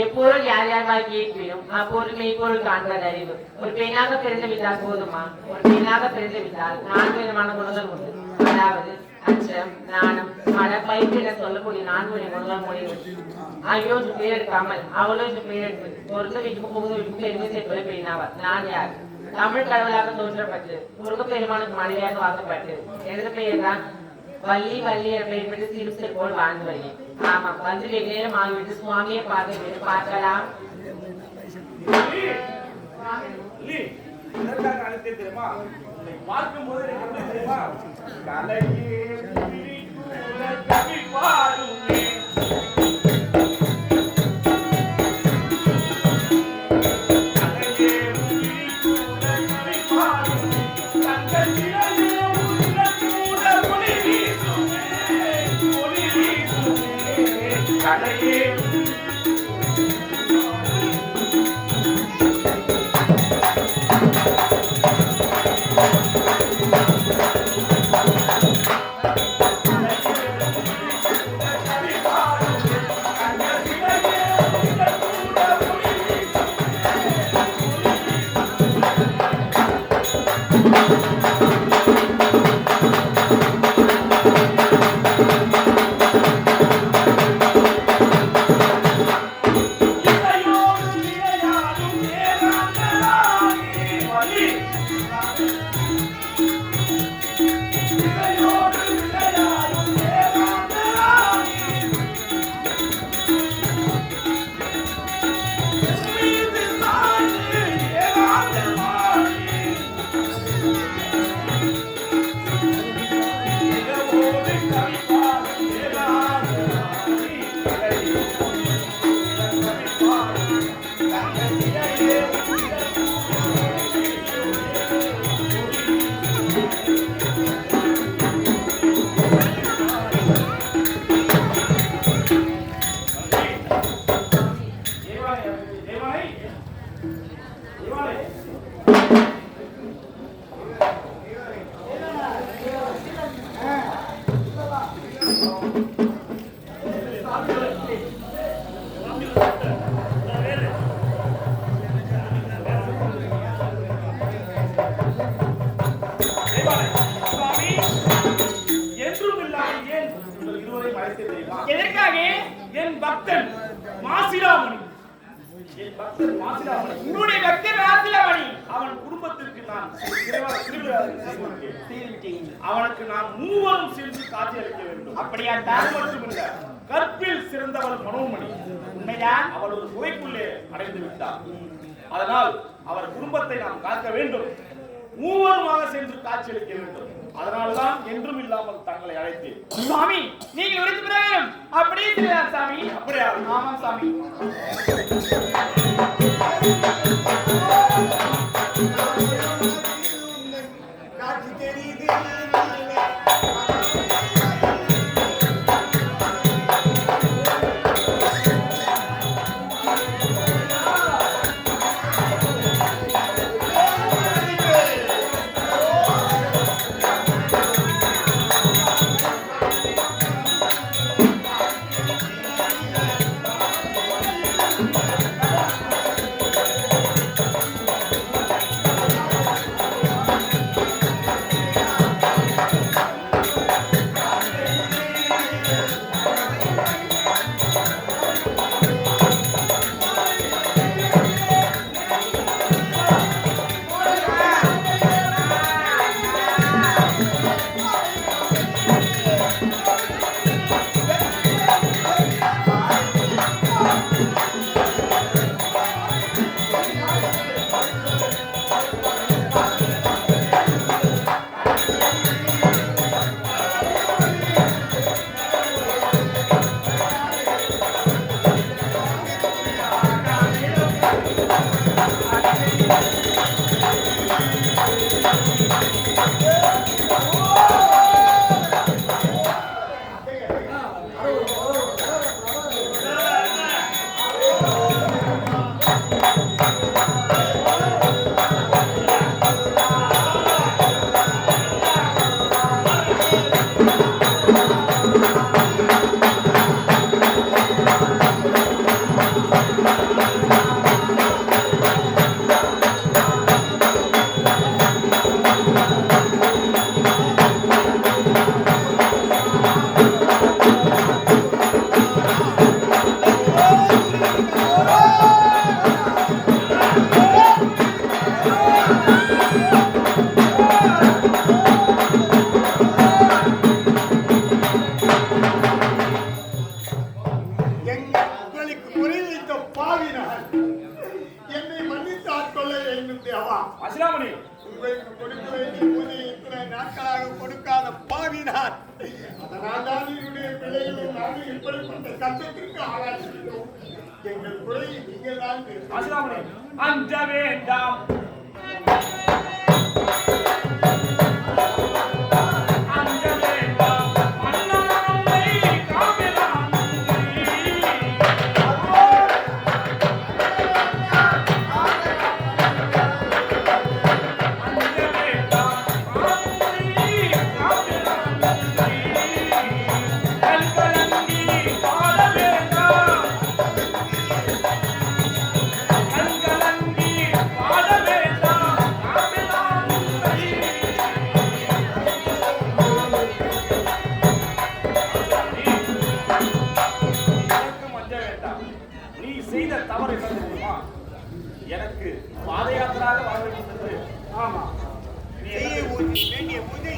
எப்பொருள் யார் யார் வாய் கேட்பினும் அப்பொருள் மெய்ப்பொருள் காண்பது அறிவு. ஒரு பெண்ணாக பிறந்து விட்டால் போதுமா? ஒரு பெண்ணாக பிறந்து விட்டால் 4 விதமான குணங்கள் உண்டு. அதாவது அச்சம், நாணம், மட, பயிற்சி என சொல்லக்கூடிய 4 குணங்கள் முடிவு. ஐயோ பேர் எடுக்காமல் அவளோ பேர் எடுப்பது. பொருந்த வீட்டுக்கு புகுந்த வீட்டுக்கு பெருமை சேர்ப்பது பெண்ணாவார். நான் யார்? தமிழ் கடவுளாக தோன்றப்பட்டு முருகப்பெருமானுக்கு மனைவியாக வாக்கப்பட்டு எனது பெயர் தான் வள்ளி. வள்ளி என்ற பெயர் பெற்று சிறுசல் போல் வாழ்ந்து வருகிறேன். ஆமா, வந்து வெகு நேரம் ஆகிவிட்டு சுவாமியை பார்க்கலாம். மாசிலாமணி, என் பக்தர் மாசிலாமணி, உன்னுடைய பக்தர் மாசிலாமணி. அவன் குடும்பத்திற்கு நான் அவனுக்கு நான் மூவரும் சேர்ந்து காட்சி அளிக்க வேண்டும். அப்படியா? அது மட்டுமில்ல, கற்பில் சிறந்தவர் மனோன்மணி. உண்மைதான். அவர் ஒரு குகைக்குள்ளே அடைந்து விட்டார். அதனால் அவர் குடும்பத்தை நாம் காக்க வேண்டும். மூவருமாக சென்று காட்சி அளிக்க வேண்டும். அதனால்தான் என்றும் இல்லாமல் தங்களை அழைத்தேன். சுவாமி, நீங்கள் உரைத்து பிரகாரம் அப்படியே செய்யலாம் சாமி. அப்படியா? ஆமாம் சாமி. காட்சி தெரியுது. உங்களுக்கு கொடுக்க வேண்டிய பூஜையை இத்தனை நாட்களாக கொடுக்காத பாவினார். அதனால் தான் என்னுடைய பிள்ளைகளும் நாங்கள் இப்படிப்பட்ட கஷ்டத்திற்கு ஆளாகிவிட்டோம். எங்கள் குறையை நீங்கள் தான் அஞ்ச வேண்டாம். எனக்கு பாதயாத்திராக வர வேண்டியது. ஆமா, வேண்டிய பூஜை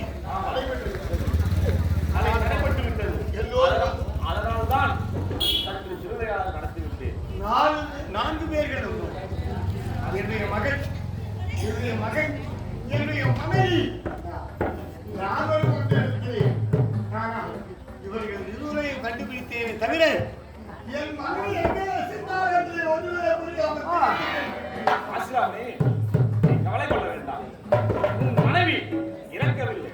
நடைபெற்று விட்டது. அதனால்தான் சற்று சிறுவையாக நடத்திவிட்டேன். 4 பேர்கள் என்னுடைய மகன், என்னுடைய மகன், என்னுடைய மனைவி, நாங்கள் கொண்டிருக்கிறேன். ஆனால் இவர்கள் இருவரையும் கண்டுபிடித்தேனே தவிர என் மகன் எங்கே சித்தாரத்தில் ஒன்றுவரை புரியாமல் ஆசிராமே, நீ கவலை கொள்ள வேண்டாம். உன் மனைவி இறக்கவில்லை.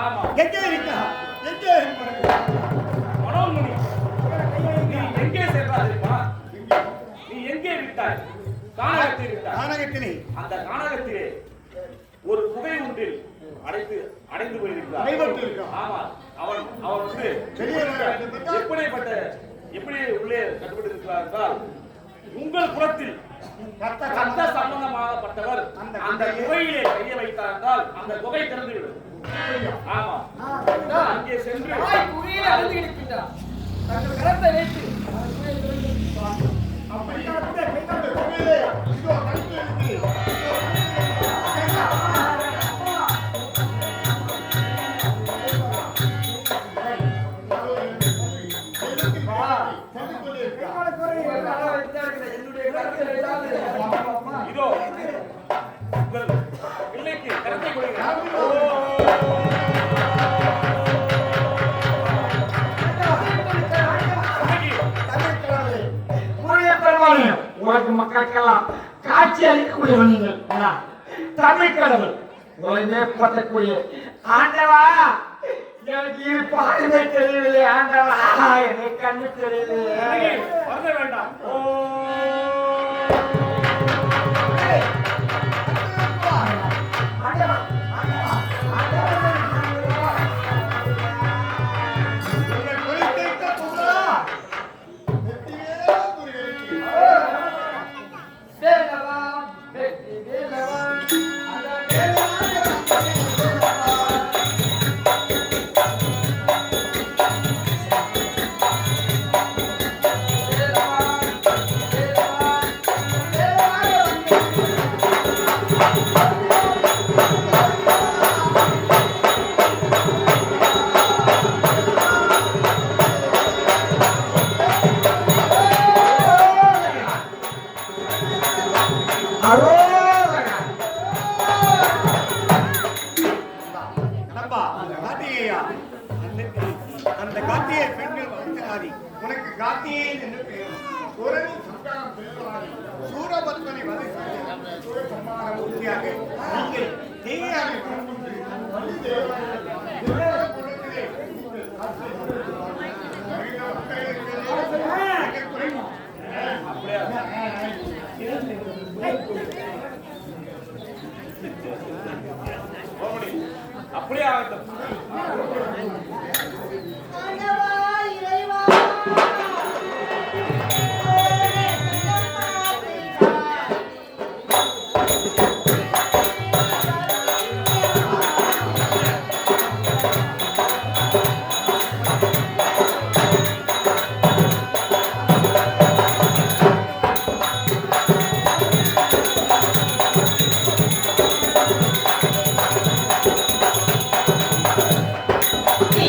ஆமா, எங்கே இருக்கா? எங்கே மனோன்மணி, நீ எங்கே சென்றா தெரியுமா? நீ எங்கே விட்டாய்? கானகத்தில் விட்டாய். கானகத்திலே, அந்த கானகத்திலே ஒரு குகை ஒன்றில் அடைந்து போயிருக்கிறார். ஆமா, அவன் வந்து எப்படி உள்ளே கட்டுப்பட்டு இருக்கிறார் என்றால், உங்கள் புறத்தில் ரத்த சம்பந்தமாகப்பட்டவர் அந்த குகையிலே கையை வைத்தார் என்றால் அந்த குகை திறந்துவிடும். ஆமா, அங்கே சென்று குகையிலே அடைந்து இருக்கின்றார். தங்கள் கரத்தை வைத்து அப்படியா கூட கைகாட்டு கோவிலே இதோ கழுத்து இருக்கு. இதோ உங்கள் பிள்ளைக்கு கருத்தை கொடுக்கிறேன். உலக மக்களுக்கெல்லாம் காட்சி அளிக்கக்கூடியவன் நீங்கள். தமிழ் கடவுள் உலகமே பற்றக்கூடிய ஆண்டவா, எனக்கு இது பாடுமே தெரியவில்லை ஆண்டவா, எனக்கு கண்ணு தெரியவில்லை. வருந்த வேண்டாம். ஆண்டவா, ஆண்டவா, ஆண்டவா. உங்கள் குறித்த புகழா வெற்றியே முருகனுக்கு. வேலவா, வெற்றி வேலவா, அந்த கடம்பா, கார்த்திகேயா, அந்த கார்த்திகை பெண்கள் வளர்த்தனாரி உனக்கு கார்த்திகேயன் என்று பெயர். குரலின் சந்தானம் பெருவாரி சூரபத்மனை வதை செய்து சூரசம்மார மூர்த்தியாக நீங்கள் தேவையாக கொண்டு வள்ளி தேவனை தேவ குலத்திலே நீங்கள் காட்சி மகிழ்ந்த மக்கள் இருக்கிறதே, எங்கள் குறைமா. அப்படியே ஆகட்டும். ஆண்டவா இறைவா நீ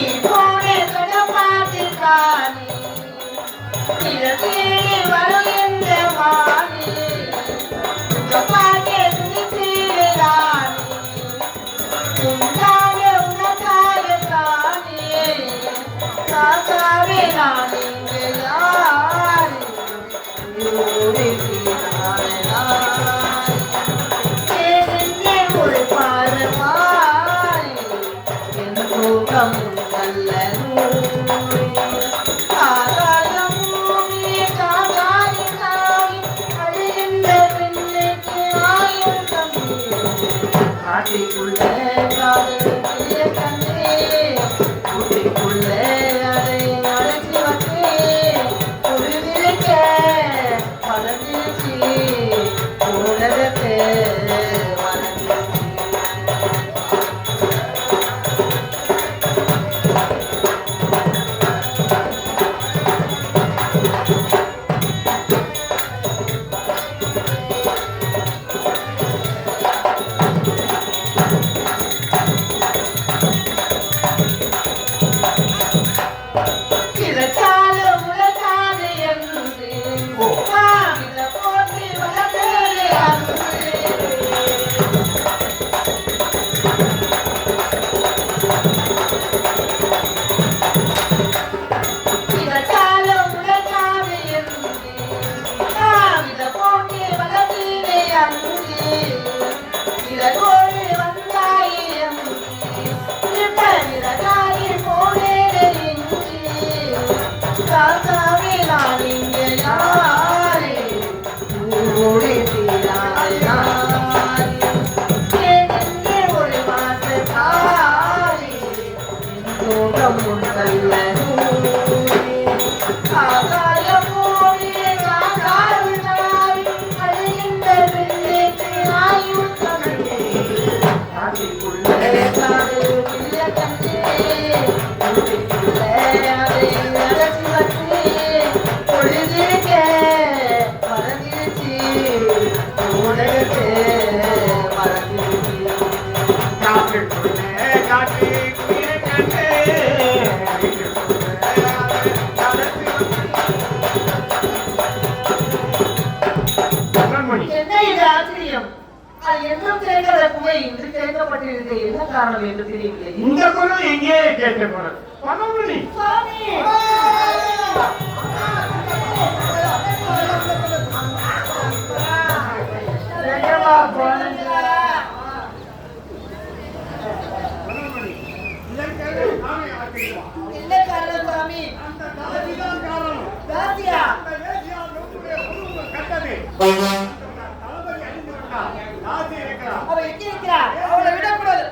அது என்னும் தெரியாத குகை இன்று திறக்கப்பட்டிருக்கு. என்ன காரணம் என்று தெரியவில்லை. இந்த குரல் எங்கே கேட்ட குரல்? பணமணி சுவாமி எங்கேவா போனீங்க? இதற்காக நானே ஆக்கிடுவான். என்ன காரணம் சுவாமி? அந்த தாதிதான் காரணம். தாத்தியா அந்த வேசியால் நம்முடைய உருவம் கண்டது. தளபதி அழிந்து விட்டார். தாதி இருக்கிறார். அவ எங்கே இருக்கிறார்? அவளை விடக்கூடாது.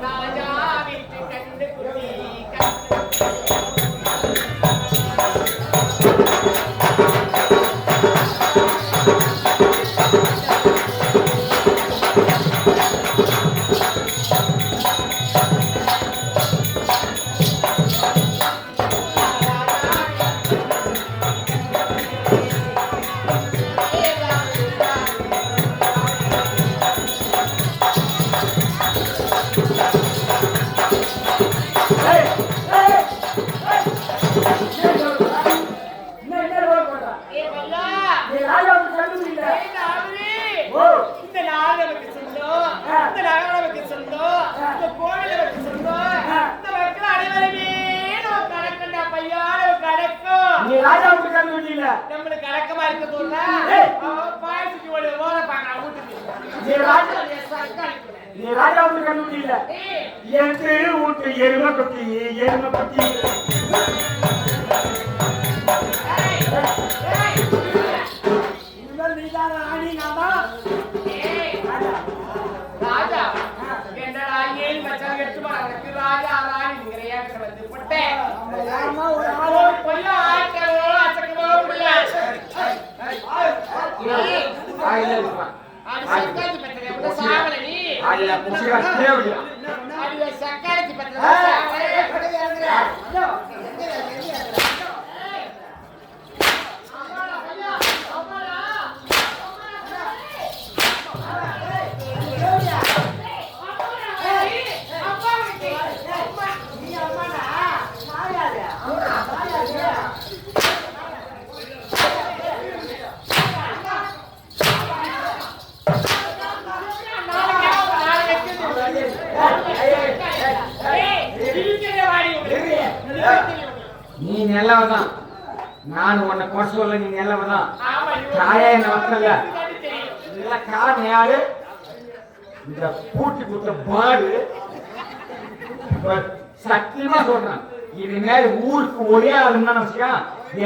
ராஜா வீட்டு கண்டு குட்டி இந்த நாள் நமக்கு சொந்தம், இந்த நகரம் நமக்கு சொந்தம், இந்த கோவில் நமக்கு சொந்தம், இந்த மக்கள் அனைவருமே நமக்கு அடக்கண்டா பையா, நமக்கு அடக்கம். நீ ராஜாவுக்கு கண்டுபிடிக்கல. நம்மளுக்கு அடக்கமா இருக்க தோணுதா? அவன் பாயசத்துக்கு ஒரு ஓட பாக்குறான் வீட்டுக்கு. நீ ராஜா சர்க்காருக்கு நீ ராஜாவுக்கு கண்டுபிடிக்கல. என்று வீட்டு எருமை குட்டி எருமை குட்டி இனிமேல் நீதான் ராணி, நான் தான் ராஜா என்னடா ஏழு மச்சான் எட்டு மணி ராஜா ராணிங்கிற ஏக்கர் வந்து போட்டேன். ஒரு ஆளோ பொய்யா ஆக்கவோ அசக்கவோ முடியாது. ஆயில இருப்பான். அது சர்க்காருக்கு பத்திர உள்ள சாவல நீ. ஆயில புசிகா தேவையா? அது சர்க்காருக்கு பத்திர சாவல. நீ நல்லவதான். நான் உன்னை குறை சொல்ல, நீ நல்லவதான். தாயா என்ன வக்கல இல்ல. காரணம் யாரு? இந்த பூட்டி குத்த பாடு. சத்தியமா சொல்றேன், இது மேல ஊருக்கு ஒரே ஆளுன்னு வச்சுக்கா,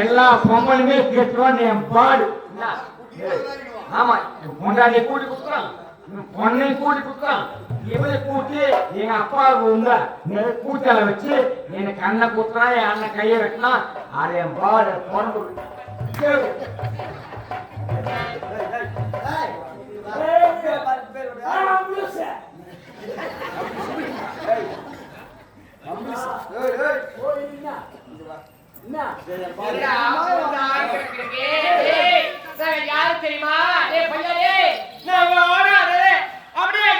எல்லா பொங்கலுமே கேட்டுவான் என் பாடு. ஆமா, பொண்டாடியை கூட்டி குத்துறான், பொண்ணை கூட்டி குத்துறான். இவளை கூட்டி எங்க அப்பாவுக்கு உங்க கூட்டால வச்சு எனக்கு அண்ணன் குத்துறான், என் அண்ணன் கையை வெட்டினான். அது என் பாடு பொண்ணு. யாரு தெரியுமா? நாங்க ஓடாது அப்படியே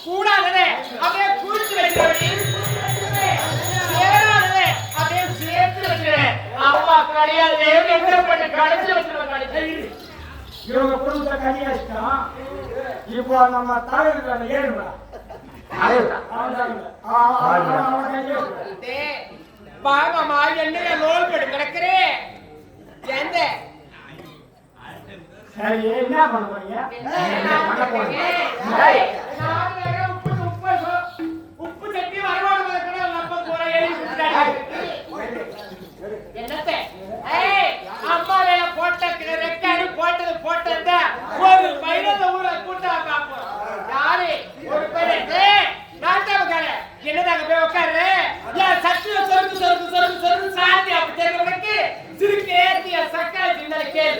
கூடாதே அப்படியே கூட்டு வச்சுக்கிறேன். அப்படியே சேர்த்து வச்சுக்கிறேன். அம்மா கிடையாது பண்ணி கடைசி வச்சுருவேன். இவங்க குடும்பத்தை கனியாச்சுட்டான். இப்போ நம்ம தலைவர் ஏழுடா பாகமா என்ன லோல் கட்டு கிடக்குறேன். எந்த சரி, என்ன பண்ண போறீங்க? உப்பு சட்டி வரவாடு என்னத்த அம்மா வேலை போட்ட ரெக்கார்டு போட்டது போட்டத ஒரு பையன் ஊரை கூட்டா பார்ப்போம். யாரு ஒரு பையன் நாட்டாமக்கார என்னதாக போய் உட்காரு. ஏன் சட்டில சொருக்கு சொருக்கு சொருக்கு சொருக்கு சாத்தி அப்படி தெரிஞ்சவனுக்கு சிறுக்கு ஏற்றிய சக்காய் சின்ன கேள்.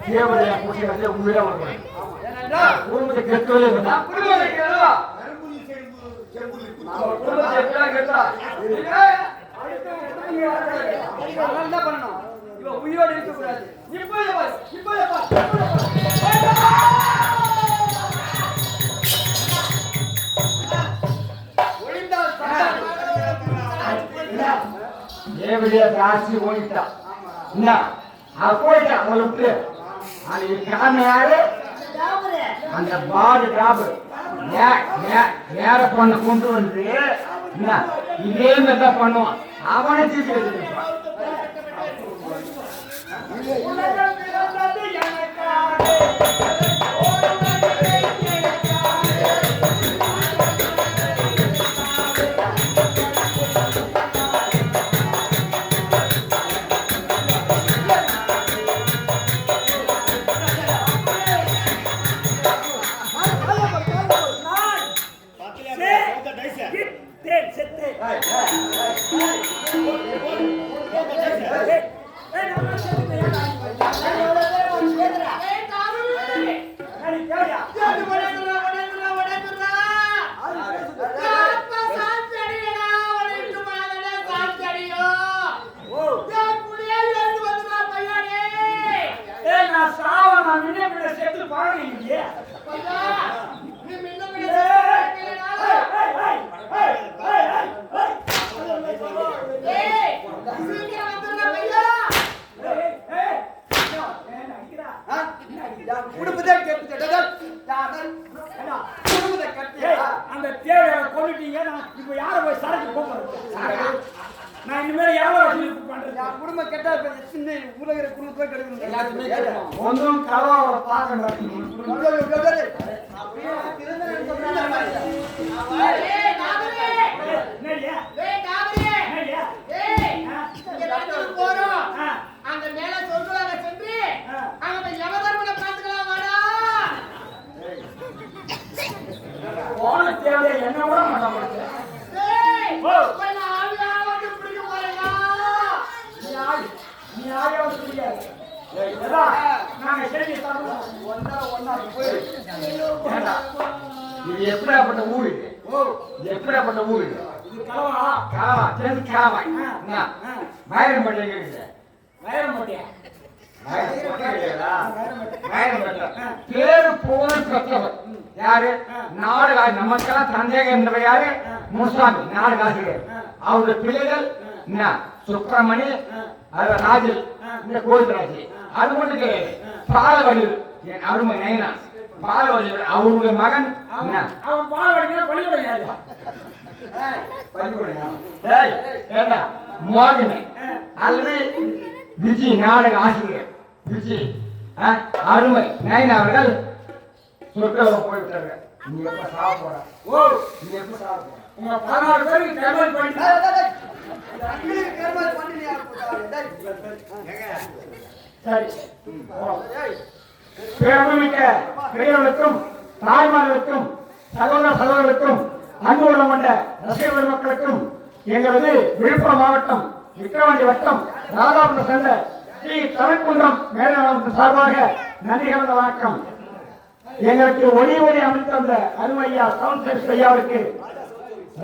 தேவையா குடிக்கிறதே உண்மையா வருவேன் குடும்பத்தை கெட்டவே குடும்பத்தை கேளுவா குடும்பத்தை எப்படிலாம் கேட்டா என்ன பண்ணணும் இவன் உயிரோடு இருக்கக்கூடாது தேவையா ராசி ஓடிட்டா என்ன போயிட்டான் உங்களுக்கு அது காரணம் யாரு அந்த பாடு டாபு நேர பொண்ணை கொண்டு வந்து இதே மாதிரி தான் பண்ணுவான் அவனை தீர்த்து அந்த தேவையை கொண்டுட்டீங்க. இப்ப யார போய் சரக்கு போக நான் இனிமேல் எவ்வளவு பண்றேன் குடும்ப கெட்டா சின்ன உலகிற குடும்பத்தை கெடுக்கணும் ஒன்றும் கலவாவோட பார்க்கணும் அந்த மேல சொல்றாங்க சென்று அங்க யமதர்மனை பார்த்துக்கலாம் வாடா போன தேவையை என்ன விட மாட்டாங்க நாங்க சரி ஒன்னா போய் இது எப்படியாப்பட்ட ஊர் இது? இது எப்படியாப்பட்ட ஊர் இது? இது கலவா காவா சேர்ந்து காவாய் என்ன மயிரம் பட்டியல பேரு புகழ் பெற்றவர் யாரு? நாடுகாசி. நமக்கெல்லாம் சந்தேகம் இருந்தவர் யாரு? முனுசாமி நாடுகாசிரியர். அவருடைய பிள்ளைகள் என்ன? சுப்பிரமணி, ராஜல், இந்த கோவிந்தராஜி. அது மட்டும் கிடையாது, பாலவடிவு என் அருமை நயனா பாலவடிவு. அவருடைய மகன் என்ன? அவன் பாலவடினா பள்ளிக்கூடம் மோகனி அல்லது விஜி நாடக ஆசிரியர் விஜி அருமை நயன் அவர்கள் சொற்களவு போய்விட்டார்கள். நீ எப்ப சாப்பிட போற? நீ எப்ப சாப்பிட போற? உங்க 16 பேருக்கு கர்மல் பண்ணி பேரமிக்க பெரியவர்களுக்கும் தாய்மார்களுக்கும் சகோதர சகோதரர்களுக்கும் அன்பு உள்ள கொண்ட ரசிக பெருமக்களுக்கும் எங்களது விழுப்புரம் மாவட்டம் விக்கிரவாண்டி வட்டம் ராதாபுரம் சேர்ந்த ஸ்ரீ தமிழ்குன்றம் மேலாளர் சார்பாக நன்றி கலந்த வணக்கம். எங்களுக்கு ஒளி அமைத்த அந்த அருமையா சவுண்ட் சர்வீஸ் ஐயாவுக்கு,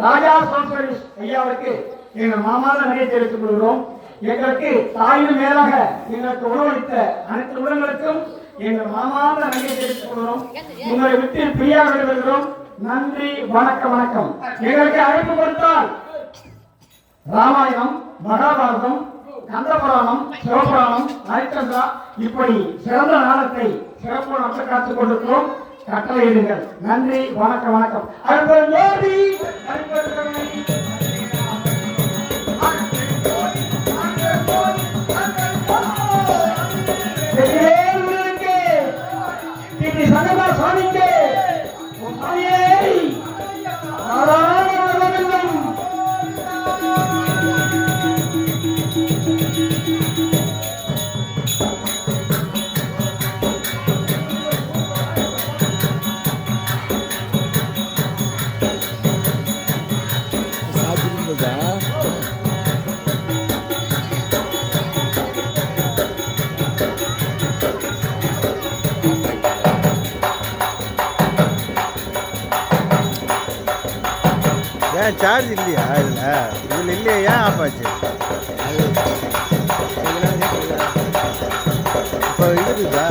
ராஜா சவுண்ட் சர்வீஸ் ஐயாவுக்கு எங்கள் மாமாத நன்றியை தெரிவித்துக் கொள்கிறோம். எங்களுக்கு தாயின் மேலாக எங்களுக்கு உணவளித்த அனைத்து உள்ளங்களுக்கும் எங்கள் மாமாத நன்றியை தெரிவித்துக் கொள்கிறோம். உங்களை விட்டு பிரியாக விடுகிறோம். நன்றி, வணக்கம் வணக்கம். எங்களுக்கு அழைப்பு கொடுத்தால் ராமாயணம், மகாபாரதம், கந்தபுராணம், சிவபுராணம், ஹரிச்சந்திரா இப்படி சிறந்த நாடகத்தை சிறப்பு நடத்த காத்துக் கொண்டிருக்கிறோம். கட்டளையிடுங்கள். நன்றி, வணக்கம் வணக்கம். சுவாமிக்கு ஏன் சார்ஜ் இல்லையா? இதில் இல்லையா? ஏன் ஆஃப் ஆச்சு? இப்போ இருக்குதா?